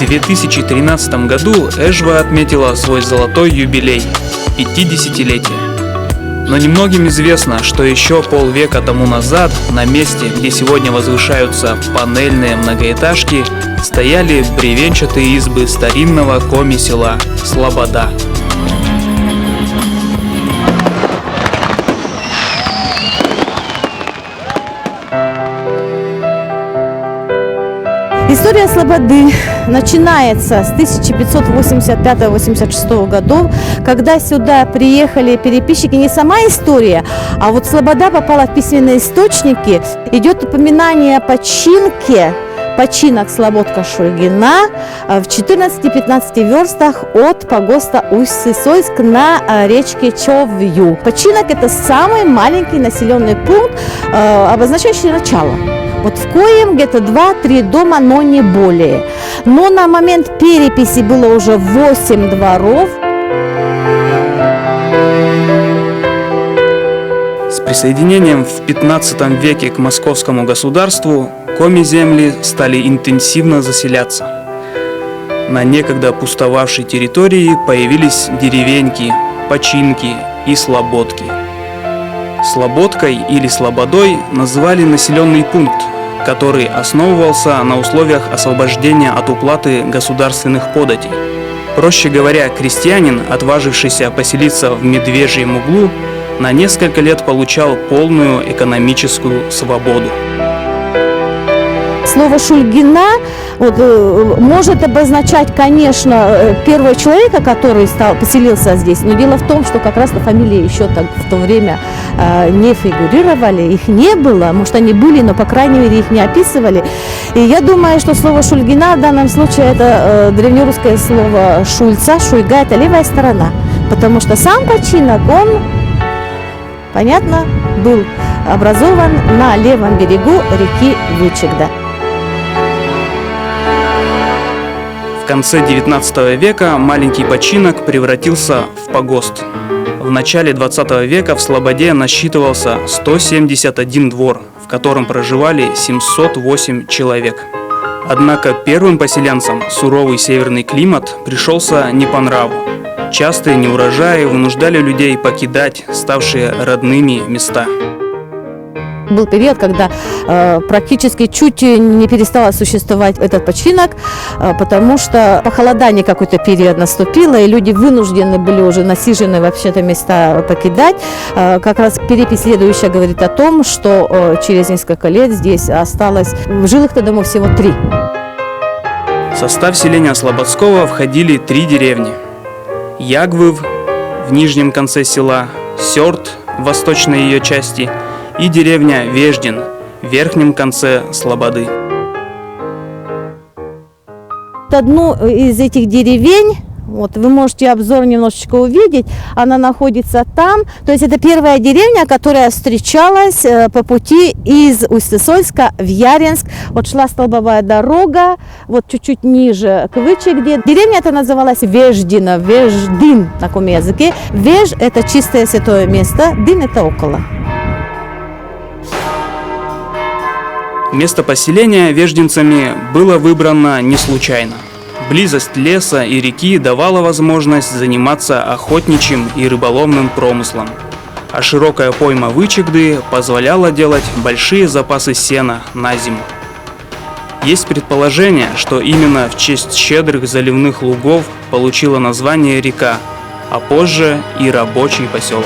2013 году Эжва отметила свой золотой юбилей – 50-летие. Но немногим известно, что еще полвека тому назад на месте, где сегодня возвышаются панельные многоэтажки, стояли бревенчатые избы старинного коми-села Слобода. История Слободы начинается с 1585-86 годов, когда сюда приехали переписчики. Не сама история, а вот Слобода попала в письменные источники. Идет упоминание о починке, починок Слободка Шульгина в 14-15 верстах от погоста Усть-Сысойск на речке Човью. Починок – это самый маленький населенный пункт, обозначающий начало. Вот в коем где-то 2-3 дома, но не более. Но на момент переписи было уже 8 дворов. С присоединением в 15 веке к московскому государству коми-земли стали интенсивно заселяться. На некогда пустовавшей территории появились деревеньки, починки и слободки. Слободкой или слободой называли населенный пункт, который основывался на условиях освобождения от уплаты государственных податей. Проще говоря, крестьянин, отважившийся поселиться в Медвежьем углу, на несколько лет получал полную экономическую свободу. Слово «Шульгина» может обозначать, конечно, первого человека, который поселился здесь, но дело в том, что как раз фамилии еще так в то время не фигурировали, их не было, может они были, но по крайней мере их не описывали. И я думаю, что слово «Шульгина» в данном случае это древнерусское слово «шульца», «шуйга» – это левая сторона, потому что сам починок, он, понятно, был образован на левом берегу реки Вычегда. В конце XIX века маленький починок превратился в погост. В начале XX века в Слободе насчитывался 171 двор, в котором проживали 708 человек. Однако первым поселенцам суровый северный климат пришелся не по нраву. Частые неурожаи вынуждали людей покидать ставшие родными места. Был период, когда практически чуть не перестал существовать этот починок, потому что похолодание какой-то период наступило, и люди вынуждены были уже насиженные вообще-то места покидать. Как раз перепись следующая говорит о том, что через несколько лет здесь осталось жилых-то домов всего 3. В состав селения Слободского входили 3 деревни. Ягвыв в нижнем конце села, Сёрт в восточной ее части и деревня Веждин в верхнем конце Слободы. Одну из этих деревень, вот вы можете обзор немножечко увидеть, она находится там. То есть это первая деревня, которая встречалась по пути из Усть-Сысойска в Яринск. Вот шла столбовая дорога, вот чуть-чуть ниже к Вычегде. Деревня эта называлась Веждина, Веждин на таком языке. Веж – это чистое святое место, дин – это около. Место поселения веждинцами было выбрано не случайно. Близость леса и реки давала возможность заниматься охотничьим и рыболовным промыслом, а широкая пойма Вычегды позволяла делать большие запасы сена на зиму. Есть предположение, что именно в честь щедрых заливных лугов получила название река, а позже и рабочий поселок.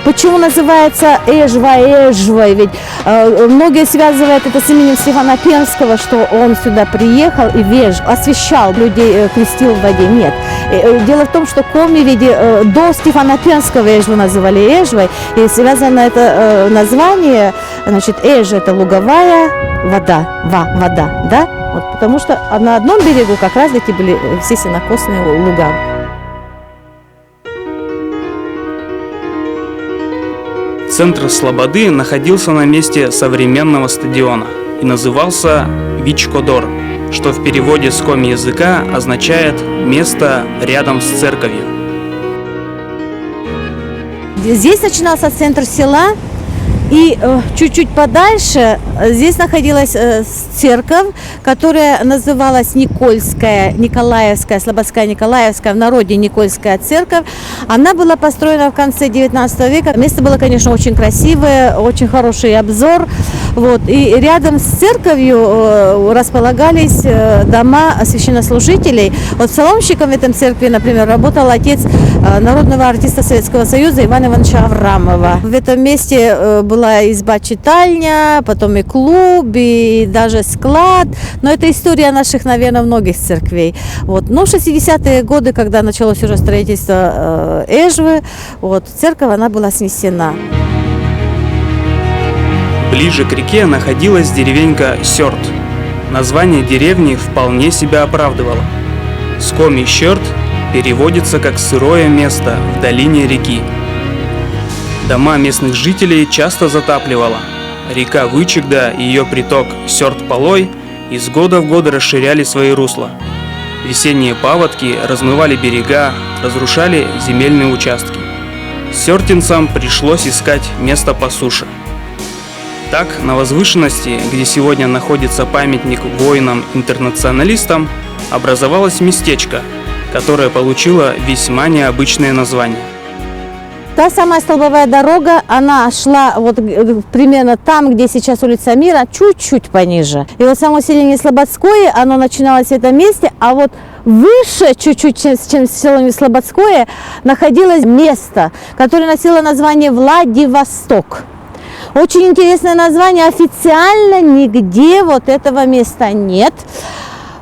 Почему называется Эжва? Ведь многие связывают это с именем Стефана Пермского, что он сюда приехал и освещал людей, крестил в воде. Нет. Дело в том, что коми до Стефана Пермского Эжву называли Эжвой, и связано это название, значит, Эжа – это луговая вода, вода, да? Вот, потому что на одном берегу как раз эти были все сенокосные луга. Центр Слободы находился на месте современного стадиона и назывался Вичкодор, что в переводе с коми-языка означает «место рядом с церковью». Здесь начинался центр села, И чуть-чуть подальше здесь находилась церковь, которая называлась Николаевская, Слободская Николаевская, в народе Никольская церковь. Она была построена в конце 19 века. Место было, конечно, очень красивое, очень хороший обзор. Вот. И рядом с церковью располагались дома священнослужителей. Вот псаломщиком в этом церкви, например, работал отец народного артиста Советского Союза Ивана Ивановича Аврамова. В этом месте была изба-читальня, потом и клуб, и даже склад. Но это история наших, наверное, многих церквей. Вот. Но в 60-е годы, когда началось уже строительство Эжвы, вот, церковь она была снесена. Ближе к реке находилась деревенька Сёрт. Название деревни вполне себя оправдывало. Скоми Сёрт переводится как «сырое место в долине реки». Дома местных жителей часто затапливала. Река Вычегда и ее приток Сёрт-Полой из года в год расширяли свои русла. Весенние паводки размывали берега, разрушали земельные участки. Сёртинцам пришлось искать место по суше. Так, на возвышенности, где сегодня находится памятник воинам-интернационалистам, образовалось местечко, которое получило весьма необычное название. Та самая столбовая дорога, она шла вот примерно там, где сейчас улица Мира, чуть-чуть пониже. И вот само селение Слободское, оно начиналось в этом месте, а вот выше чуть-чуть, чем селение Слободское, находилось место, которое носило название Владивосток. Очень интересное название, официально нигде вот этого места нет.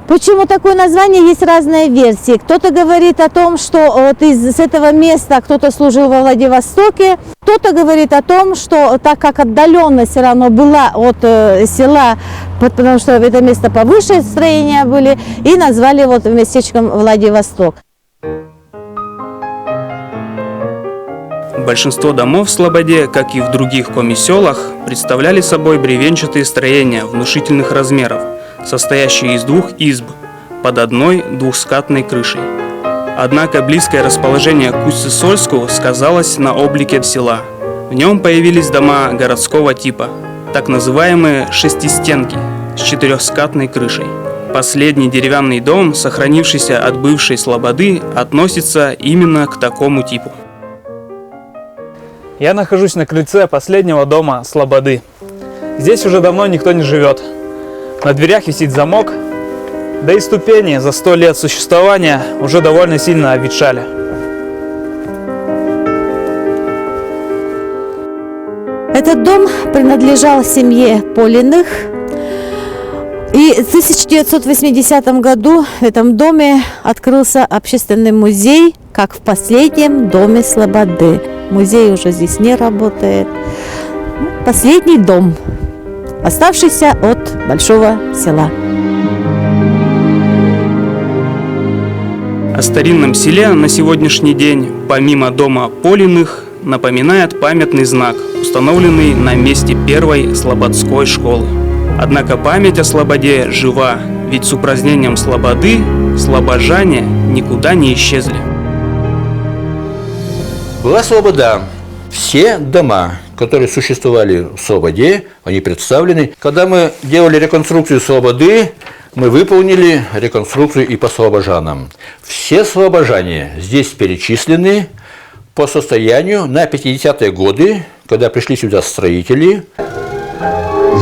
Почему такое название? Есть разные версии. Кто-то говорит о том, что вот с этого места кто-то служил во Владивостоке. Кто-то говорит о том, что так как отдаленность все равно была от села, потому что это место повыше строения были, и назвали вот местечком Владивосток. Большинство домов в Слободе, как и в других комисселах, представляли собой бревенчатые строения внушительных размеров, состоящие из двух изб под одной двухскатной крышей. Однако близкое расположение к Усть-Сысольску сказалось на облике села. В нем появились дома городского типа, так называемые шестистенки с четырехскатной крышей. Последний деревянный дом, сохранившийся от бывшей Слободы, относится именно к такому типу. Я нахожусь на крыльце последнего дома Слободы. Здесь уже давно никто не живет. На дверях висит замок, да и ступени за 100 лет существования уже довольно сильно обветшали. Этот дом принадлежал семье Полиных. И в 1980 году в этом доме открылся общественный музей, как в последнем доме Слободы. Музей уже здесь не работает. Последний дом, оставшийся от большого села. О старинном селе на сегодняшний день, помимо дома Полиных, напоминает памятный знак, установленный на месте первой слободской школы. Однако память о Слободе жива, ведь с упразднением Слободы слобожане никуда не исчезли. Была Слобода. Все дома, которые существовали в Слободе, они представлены. Когда мы делали реконструкцию Слободы, мы выполнили реконструкцию и по слобожанам. Все слобожане здесь перечислены по состоянию на 50-е годы, когда пришли сюда строители.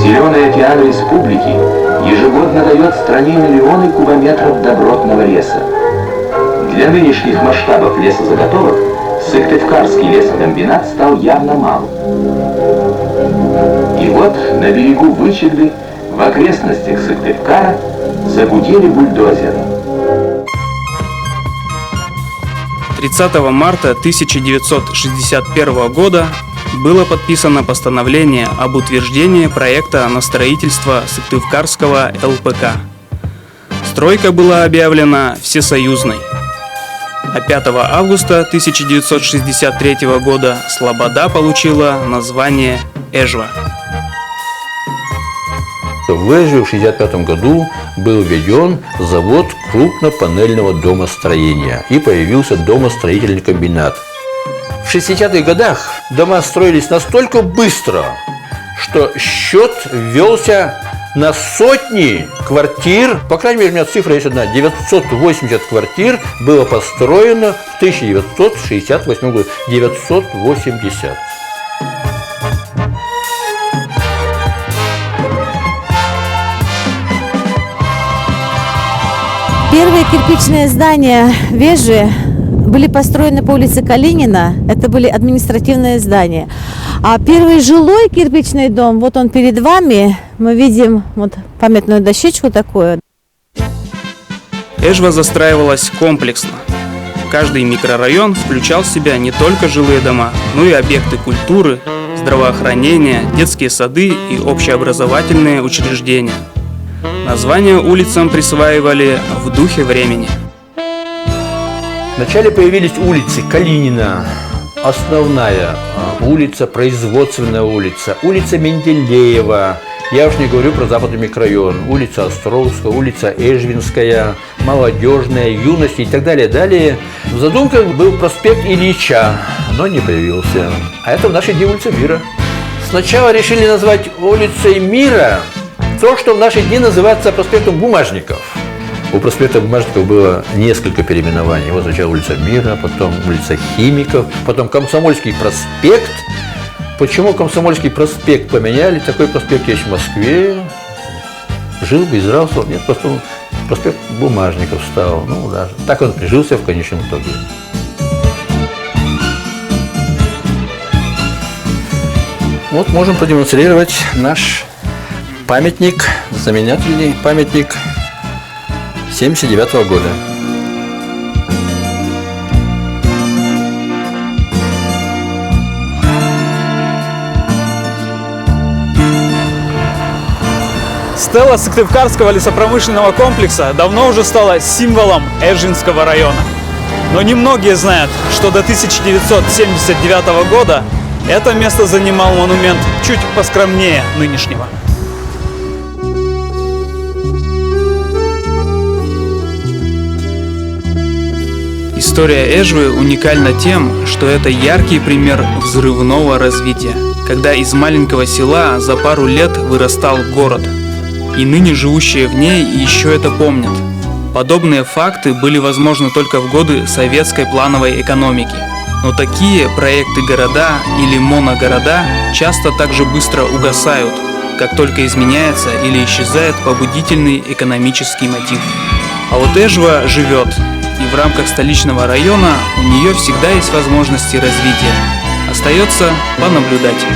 Зеленый океан республики ежегодно дает стране миллионы кубометров добротного леса. Для нынешних масштабов лесозаготовок Сыктывкарский лесокомбинат стал явно мал. И вот на берегу Вычегды, в окрестностях Сыктывкара, загудели бульдозеры. 30 марта 1961 года было подписано постановление об утверждении проекта на строительство Сыктывкарского ЛПК. Стройка была объявлена всесоюзной. А 5 августа 1963 года Слобода получила название Эжва. В Эжве в 1965 году был введен завод крупнопанельного домостроения и появился домостроительный комбинат. В 60-х годах дома строились настолько быстро, что счет велся на сотни квартир. По крайней мере, у меня цифра есть одна. 980 квартир было построено в 1968 году. 980. Первые кирпичные здания Вежи были построены по улице Калинина. Это были административные здания. А первый жилой кирпичный дом, вот он перед вами. Мы видим вот памятную дощечку такую. Эжва застраивалась комплексно. Каждый микрорайон включал в себя не только жилые дома, но и объекты культуры, здравоохранения, детские сады и общеобразовательные учреждения. Названия улицам присваивали в духе времени. Вначале появились улицы Калинина, основная улица, производственная улица, улица Менделеева. Я уж не говорю про западный микрорайон. Улица Островская, улица Эжвинская, Молодежная, Юность и так далее. Далее в задумках был проспект Ильича, но не появился. А это в наши дни улица Мира. Сначала решили назвать улицей Мира то, что в наши дни называется проспектом Бумажников. У проспекта Бумажников было несколько переименований. Вот сначала улица Мира, потом улица Химиков, потом Комсомольский проспект. Почему Комсомольский проспект поменяли? Такой проспект есть в Москве. Жил бы, изрался. Нет, просто проспект Бумажников стал. Ну, да. Так он прижился в конечном итоге. Вот можем продемонстрировать наш памятник, знаменательный памятник 1979 года. Стела Сыктывкарского лесопромышленного комплекса давно уже стала символом Эжвинского района. Но немногие знают, что до 1979 года это место занимал монумент чуть поскромнее нынешнего. История Эжвы уникальна тем, что это яркий пример взрывного развития, когда из маленького села за пару лет вырастал город. И ныне живущие в ней еще это помнят. Подобные факты были возможны только в годы советской плановой экономики. Но такие проекты-города или моногорода часто так же быстро угасают, как только изменяется или исчезает побудительный экономический мотив. А вот Эжва живет, и в рамках столичного района у нее всегда есть возможности развития. Остается понаблюдать.